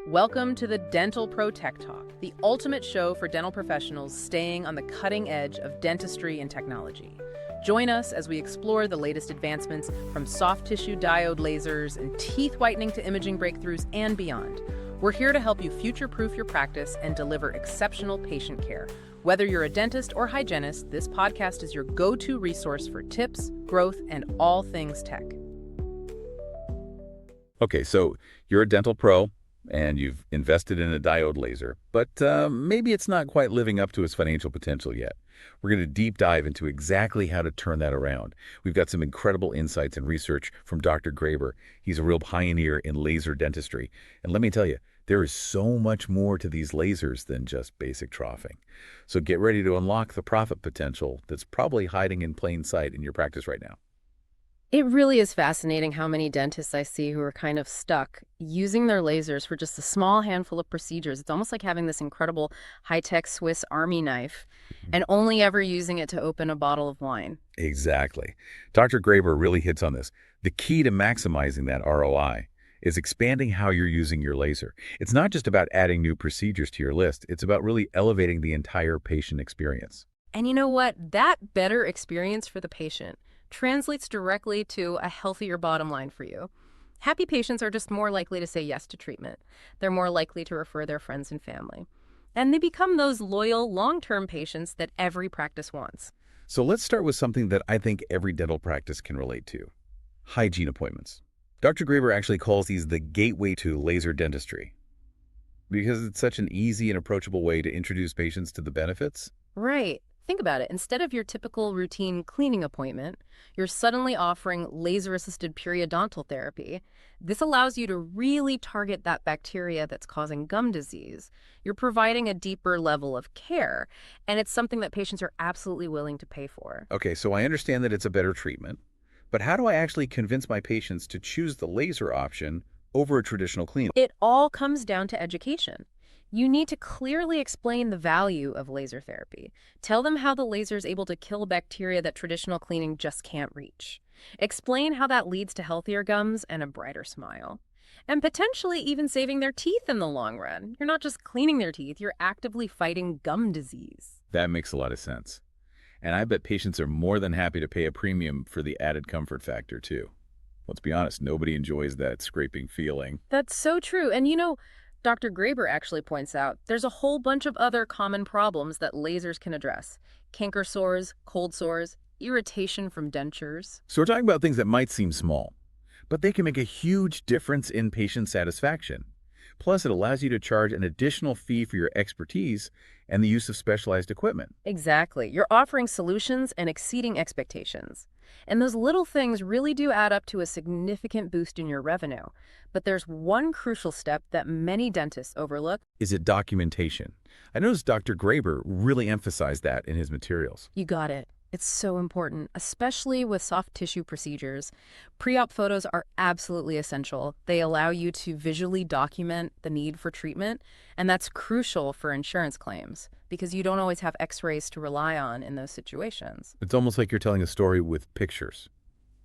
Welcome to the Dental Pro Tech Talk, the ultimate show for dental professionals staying on the cutting edge of dentistry and technology. Join us as we explore the latest advancements from soft tissue diode lasers and teeth whitening to imaging breakthroughs and beyond. We're here to help you future-proof your practice and deliver exceptional patient care. Whether you're a dentist or hygienist, this podcast is your go-to resource for tips, growth, and all things tech. Okay, so you're a dental pro and you've invested in a diode laser, but maybe it's not quite living up to its financial potential yet. We're going to deep dive into exactly how to turn that around. We've got some incredible insights and research from Dr. Graeber. He's a real pioneer in laser dentistry. And let me tell you, there is so much more to these lasers than just basic troughing. So get ready to unlock the profit potential that's probably hiding in plain sight in your practice right now. It really is fascinating how many dentists I see who are kind of stuck using their lasers for just a small handful of procedures. It's almost like having this incredible high-tech Swiss Army knife and only ever using it to open a bottle of wine. Exactly. Dr. Graeber really hits on this. The key to maximizing that ROI is expanding how you're using your laser. It's not just about adding new procedures to your list. It's about really elevating the entire patient experience. And you know what? That better experience for the patient translates directly to a healthier bottom line for you. Happy patients are just more likely to say yes to treatment. They're more likely to refer their friends and family. And they become those loyal, long-term patients that every practice wants. So let's start with something that I think every dental practice can relate to: hygiene appointments. Dr. Graeber actually calls these the gateway to laser dentistry because it's such an easy and approachable way to introduce patients to the benefits. Right. Think about it. Instead of your typical routine cleaning appointment, you're suddenly offering laser-assisted periodontal therapy. This allows you to really target that bacteria that's causing gum disease. You're providing a deeper level of care, and it's something that patients are absolutely willing to pay for. Okay, so I understand that it's a better treatment, but how do I actually convince my patients to choose the laser option over a traditional cleaning? It all comes down to education. You need to clearly explain the value of laser therapy. Tell them how the laser is able to kill bacteria that traditional cleaning just can't reach. Explain how that leads to healthier gums and a brighter smile. And potentially even saving their teeth in the long run. You're not just cleaning their teeth, you're actively fighting gum disease. That makes a lot of sense. And I bet patients are more than happy to pay a premium for the added comfort factor, too. Let's be honest, nobody enjoys that scraping feeling. That's so true. And you know, Dr. Graeber actually points out there's a whole bunch of other common problems that lasers can address. Canker sores, cold sores, irritation from dentures. So we're talking about things that might seem small, but they can make a huge difference in patient satisfaction. Plus, it allows you to charge an additional fee for your expertise and the use of specialized equipment. Exactly. You're offering solutions and exceeding expectations. And those little things really do add up to a significant boost in your revenue. But there's one crucial step that many dentists overlook. Is it documentation? I noticed Dr. Graeber really emphasized that in his materials. You got it. It's so important, especially with soft tissue procedures. Pre-op photos are absolutely essential. They allow you to visually document the need for treatment, and that's crucial for insurance claims because you don't always have x-rays to rely on in those situations. It's almost like you're telling a story with pictures.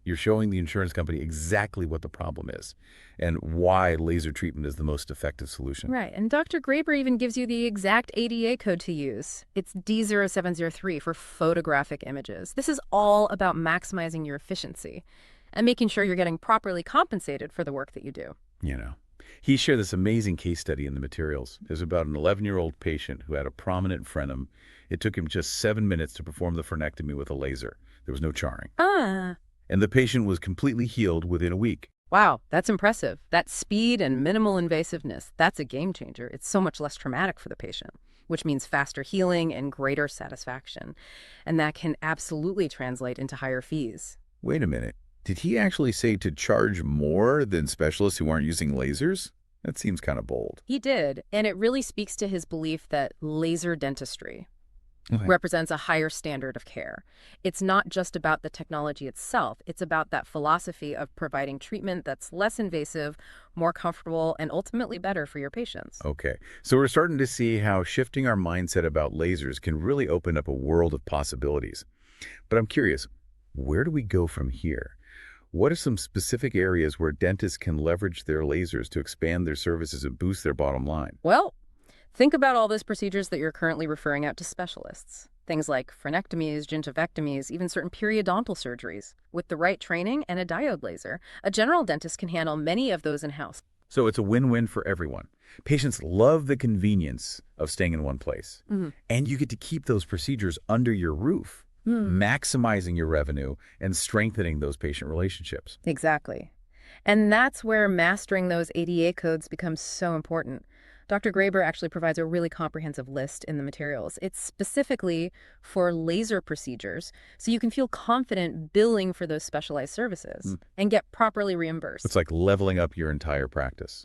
You're showing the insurance company exactly what the problem is and why laser treatment is the most effective solution. Right, and Dr. Graeber even gives you the exact ADA code to use. It's D0703 for photographic images. This is all about maximizing your efficiency and making sure you're getting properly compensated for the work that you do. You know, he shared this amazing case study in the materials. It was about an 11-year-old patient who had a prominent frenum. It took him just 7 minutes to perform the frenectomy with a laser. There was no charring. And the patient was completely healed within a week. Wow, that's impressive. That speed and minimal invasiveness, that's a game changer. It's so much less traumatic for the patient, which means faster healing and greater satisfaction. And that can absolutely translate into higher fees. Wait a minute. Did he actually say to charge more than specialists who aren't using lasers? That seems kind of bold. He did, and it really speaks to his belief that laser dentistry represents a higher standard of care. It's not just about the technology itself. It's about that philosophy of providing treatment that's less invasive, more comfortable, and ultimately better for your patients. Okay, so we're starting to see how shifting our mindset about lasers can really open up a world of possibilities. But I'm curious, where do we go from here? What are some specific areas where dentists can leverage their lasers to expand their services and boost their bottom line? Well, think about all those procedures that you're currently referring out to specialists. Things like frenectomies, gingivectomies, even certain periodontal surgeries. With the right training and a diode laser, a general dentist can handle many of those in-house. So it's a win-win for everyone. Patients love the convenience of staying in one place. And you get to keep those procedures under your roof, maximizing your revenue and strengthening those patient relationships. Exactly. And that's where mastering those ADA codes becomes so important. Dr. Graeber actually provides a really comprehensive list in the materials. It's specifically for laser procedures, so you can feel confident billing for those specialized services and get properly reimbursed. It's like leveling up your entire practice.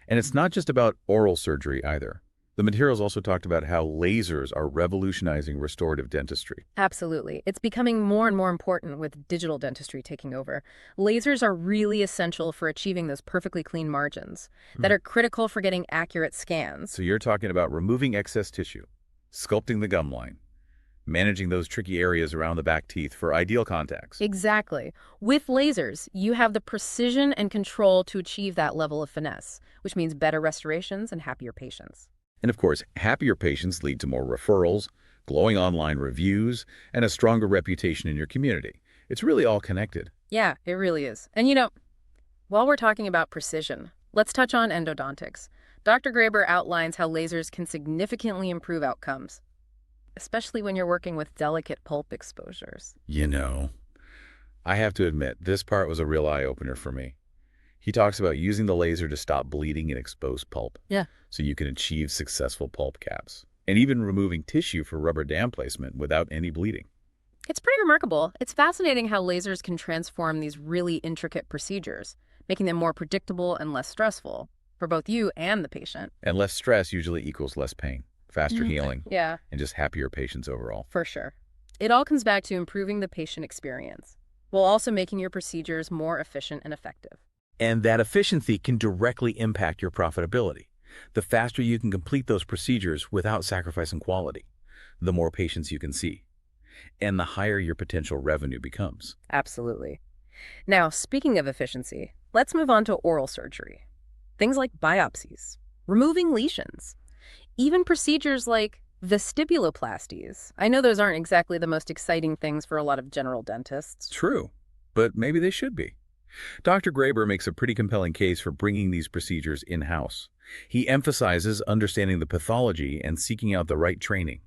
And it's not just about oral surgery either. The materials also talked about how lasers are revolutionizing restorative dentistry. Absolutely. It's becoming more and more important with digital dentistry taking over. Lasers are really essential for achieving those perfectly clean margins that are critical for getting accurate scans. So you're talking about removing excess tissue, sculpting the gum line, managing those tricky areas around the back teeth for ideal contacts. Exactly. With lasers, you have the precision and control to achieve that level of finesse, which means better restorations and happier patients. And of course, happier patients lead to more referrals, glowing online reviews, and a stronger reputation in your community. It's really all connected. Yeah, it really is. And while we're talking about precision, let's touch on endodontics. Dr. Graeber outlines how lasers can significantly improve outcomes, especially when you're working with delicate pulp exposures. I have to admit, this part was a real eye-opener for me. He talks about using the laser to stop bleeding in exposed pulp. Yeah. So you can achieve successful pulp caps. And even removing tissue for rubber dam placement without any bleeding. It's pretty remarkable. It's fascinating how lasers can transform these really intricate procedures, making them more predictable and less stressful for both you and the patient. And less stress usually equals less pain, faster healing, Yeah, and just happier patients overall. for sure. It all comes back to improving the patient experience, while also making your procedures more efficient and effective. And that efficiency can directly impact your profitability. The faster you can complete those procedures without sacrificing quality, the more patients you can see, and the higher your potential revenue becomes. Absolutely. Now, speaking of efficiency, let's move on to oral surgery. Things like biopsies, removing lesions, even procedures like vestibuloplasties. I know those aren't exactly the most exciting things for a lot of general dentists. True, but maybe they should be. Dr. Graeber makes a pretty compelling case for bringing these procedures in-house. He emphasizes understanding the pathology and seeking out the right training.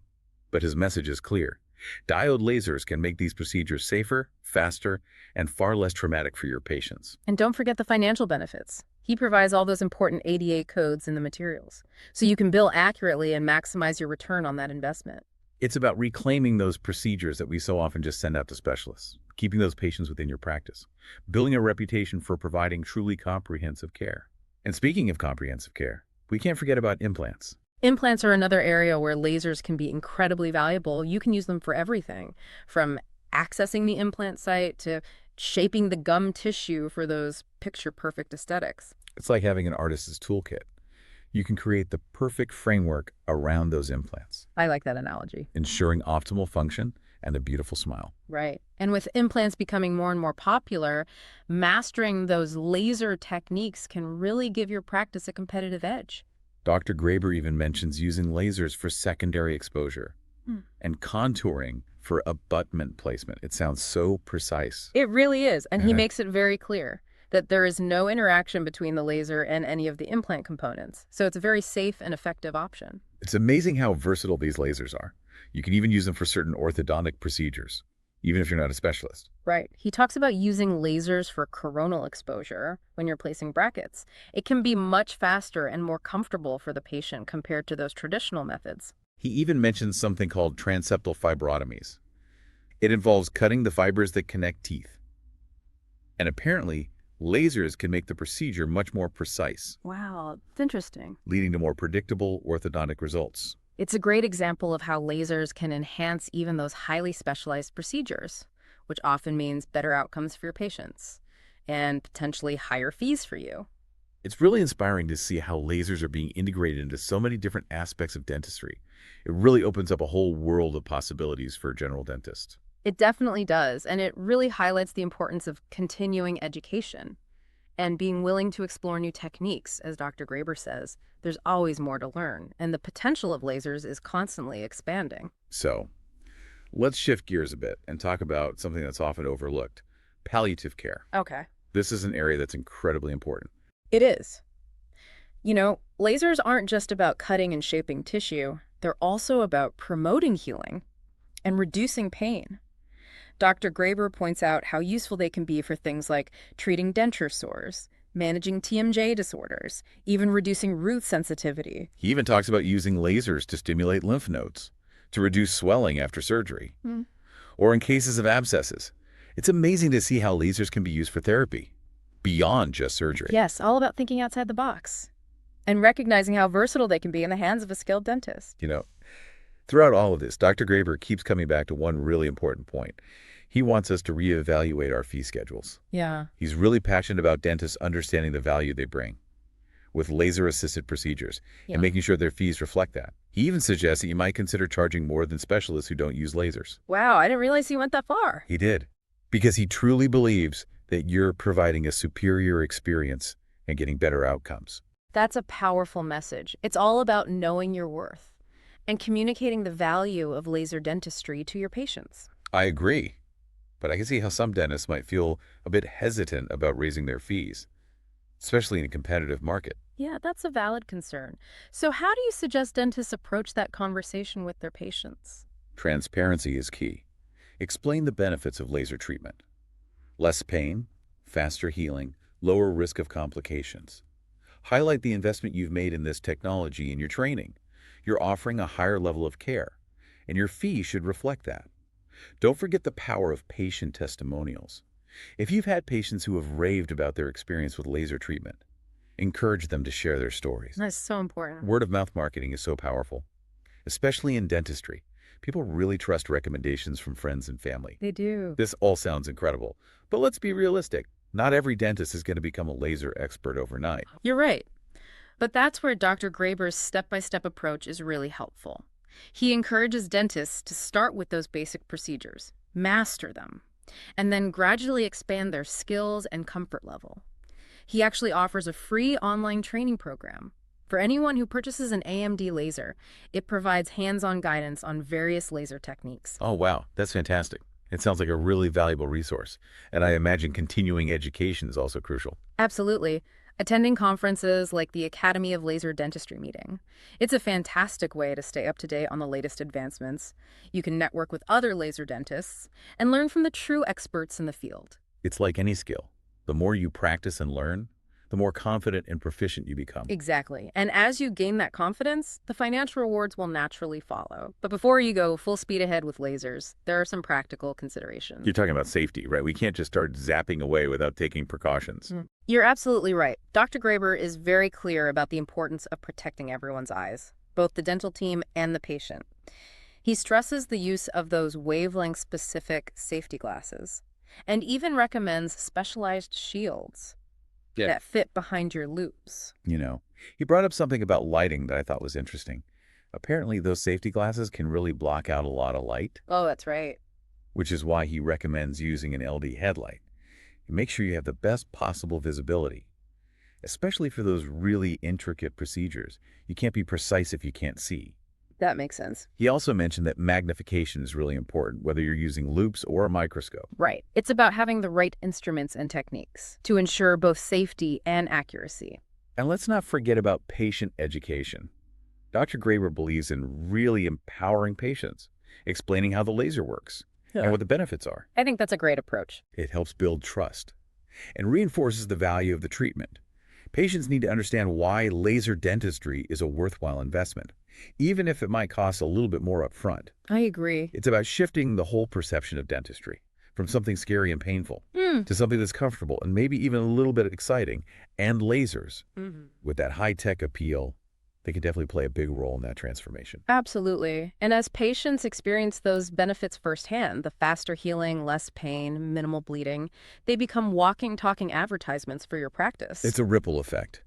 But his message is clear. Diode lasers can make these procedures safer, faster, and far less traumatic for your patients. And don't forget the financial benefits. He provides all those important ADA codes in the materials, so you can bill accurately and maximize your return on that investment. It's about reclaiming those procedures that we so often just send out to specialists, keeping those patients within your practice, building a reputation for providing truly comprehensive care. And speaking of comprehensive care, we can't forget about implants. Implants are another area where lasers can be incredibly valuable. You can use them for everything, from accessing the implant site to shaping the gum tissue for those picture-perfect aesthetics. It's like having an artist's toolkit. You can create the perfect framework around those implants, I like that analogy. ensuring optimal function and a beautiful smile. Right. And with implants becoming more and more popular, mastering those laser techniques can really give your practice a competitive edge. Dr. Graeber even mentions using lasers for secondary exposure and contouring for abutment placement. It sounds so precise. It really is. And he Yeah. makes it very clear that there is no interaction between the laser and any of the implant components. So it's a very safe and effective option. It's amazing how versatile these lasers are. You can even use them for certain orthodontic procedures, even if you're not a specialist. Right. He talks about using lasers for coronal exposure when you're placing brackets. It can be much faster and more comfortable for the patient compared to those traditional methods. He even mentions something called transeptal fibrotomies. It involves cutting the fibers that connect teeth. And apparently, lasers can make the procedure much more precise, Wow, it's interesting. leading to more predictable orthodontic results. It's a great example of how lasers can enhance even those highly specialized procedures, which often means better outcomes for your patients and potentially higher fees for you. It's really inspiring to see how lasers are being integrated into so many different aspects of dentistry. It really opens up a whole world of possibilities for general dentists. It definitely does, and it really highlights the importance of continuing education and being willing to explore new techniques. As Dr. Graeber says, there's always more to learn, and the potential of lasers is constantly expanding. So let's shift gears a bit and talk about something that's often overlooked, palliative care. Okay. This is an area that's incredibly important. It is. You know, lasers aren't just about cutting and shaping tissue. They're also about promoting healing and reducing pain. Dr. Graeber points out how useful they can be for things like treating denture sores, managing TMJ disorders, even reducing root sensitivity. He even talks about using lasers to stimulate lymph nodes, to reduce swelling after surgery, or in cases of abscesses. It's amazing to see how lasers can be used for therapy, beyond just surgery. Yes, all about thinking outside the box and recognizing how versatile they can be in the hands of a skilled dentist. You know, throughout all of this, Dr. Graeber keeps coming back to one really important point. He wants us to reevaluate our fee schedules. Yeah. He's really passionate about dentists understanding the value they bring with laser-assisted procedures and making sure their fees reflect that. He even suggests that you might consider charging more than specialists who don't use lasers. Wow, I didn't realize he went that far. He did, because he truly believes that you're providing a superior experience and getting better outcomes. That's a powerful message. It's all about knowing your worth and communicating the value of laser dentistry to your patients. I agree, but I can see how some dentists might feel a bit hesitant about raising their fees, especially in a competitive market. Yeah, that's a valid concern. So how do you suggest dentists approach that conversation with their patients? Transparency is key. Explain the benefits of laser treatment. Less pain, faster healing, lower risk of complications. Highlight the investment you've made in this technology in your training. You're offering a higher level of care, and your fee should reflect that. Don't forget the power of patient testimonials. If you've had patients who have raved about their experience with laser treatment, encourage them to share their stories. That's so important. Word-of-mouth marketing is so powerful, especially in dentistry. People really trust recommendations from friends and family. They do. This all sounds incredible, but let's be realistic. Not every dentist is going to become a laser expert overnight. You're right. But that's where Dr. Graeber's step-by-step approach is really helpful. He encourages dentists to start with those basic procedures, master them, and then gradually expand their skills and comfort level. He actually offers a free online training program. For anyone who purchases an AMD laser, it provides hands-on guidance on various laser techniques. Oh, wow. That's fantastic. It sounds like a really valuable resource. And I imagine continuing education is also crucial. Absolutely. Attending conferences like the Academy of Laser Dentistry meeting. It's a fantastic way to stay up to date on the latest advancements. You can network with other laser dentists and learn from the true experts in the field. It's like any skill. The more you practice and learn, the more confident and proficient you become. Exactly. And as you gain that confidence, the financial rewards will naturally follow. But before you go full speed ahead with lasers, there are some practical considerations. You're talking about safety, right? We can't just start zapping away without taking precautions. You're absolutely right. Dr. Graeber is very clear about the importance of protecting everyone's eyes, both the dental team and the patient. He stresses the use of those wavelength-specific safety glasses and even recommends specialized shields that fit behind your loops. You know, he brought up something about lighting that I thought was interesting. Apparently, those safety glasses can really block out a lot of light. Oh, that's right. Which is why he recommends using an LD headlight. Make sure you have the best possible visibility, especially for those really intricate procedures. You can't be precise if you can't see. That makes sense. He also mentioned that magnification is really important, whether you're using loupes or a microscope. Right. It's about having the right instruments and techniques to ensure both safety and accuracy. And let's not forget about patient education. Dr. Graeber believes in really empowering patients, explaining how the laser works and what the benefits are. I think that's a great approach. It helps build trust and reinforces the value of the treatment. Patients need to understand why laser dentistry is a worthwhile investment, even if it might cost a little bit more up front. I agree. It's about shifting the whole perception of dentistry from something scary and painful to something that's comfortable and maybe even a little bit exciting. And lasers, with that high-tech appeal, they can definitely play a big role in that transformation. Absolutely. And as patients experience those benefits firsthand, the faster healing, less pain, minimal bleeding, they become walking, talking advertisements for your practice. It's a ripple effect.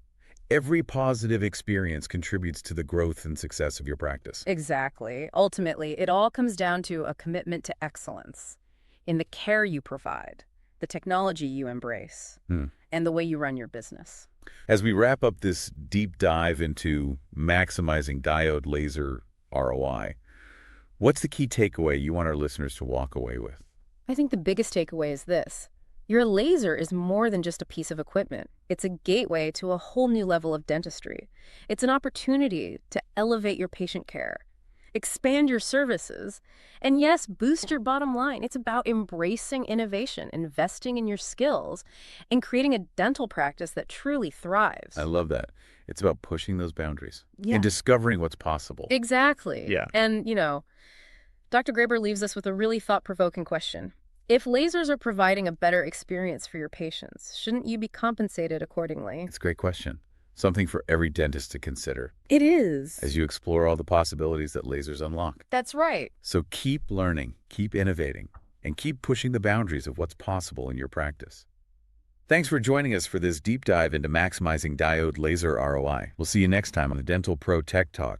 Every positive experience contributes to the growth and success of your practice. Exactly. Ultimately, it all comes down to a commitment to excellence. in the care you provide, the technology you embrace, and the way you run your business. As we wrap up this deep dive into maximizing diode laser ROI, what's the key takeaway you want our listeners to walk away with? I think the biggest takeaway is this. Your laser is more than just a piece of equipment. It's a gateway to a whole new level of dentistry. It's an opportunity to elevate your patient care, expand your services, and yes, boost your bottom line. It's about embracing innovation, investing in your skills, and creating a dental practice that truly thrives. I love that. It's about pushing those boundaries Yeah. and discovering what's possible. Exactly. Yeah. And, Dr. Graeber leaves us with a really thought-provoking question. If lasers are providing a better experience for your patients, shouldn't you be compensated accordingly? It's a great question. Something for every dentist to consider It is. as you explore all the possibilities that lasers unlock. That's right. So keep learning, keep innovating, and keep pushing the boundaries of what's possible in your practice. Thanks for joining us for this deep dive into maximizing diode laser ROI. We'll see you next time on the Dental Pro Tech Talk.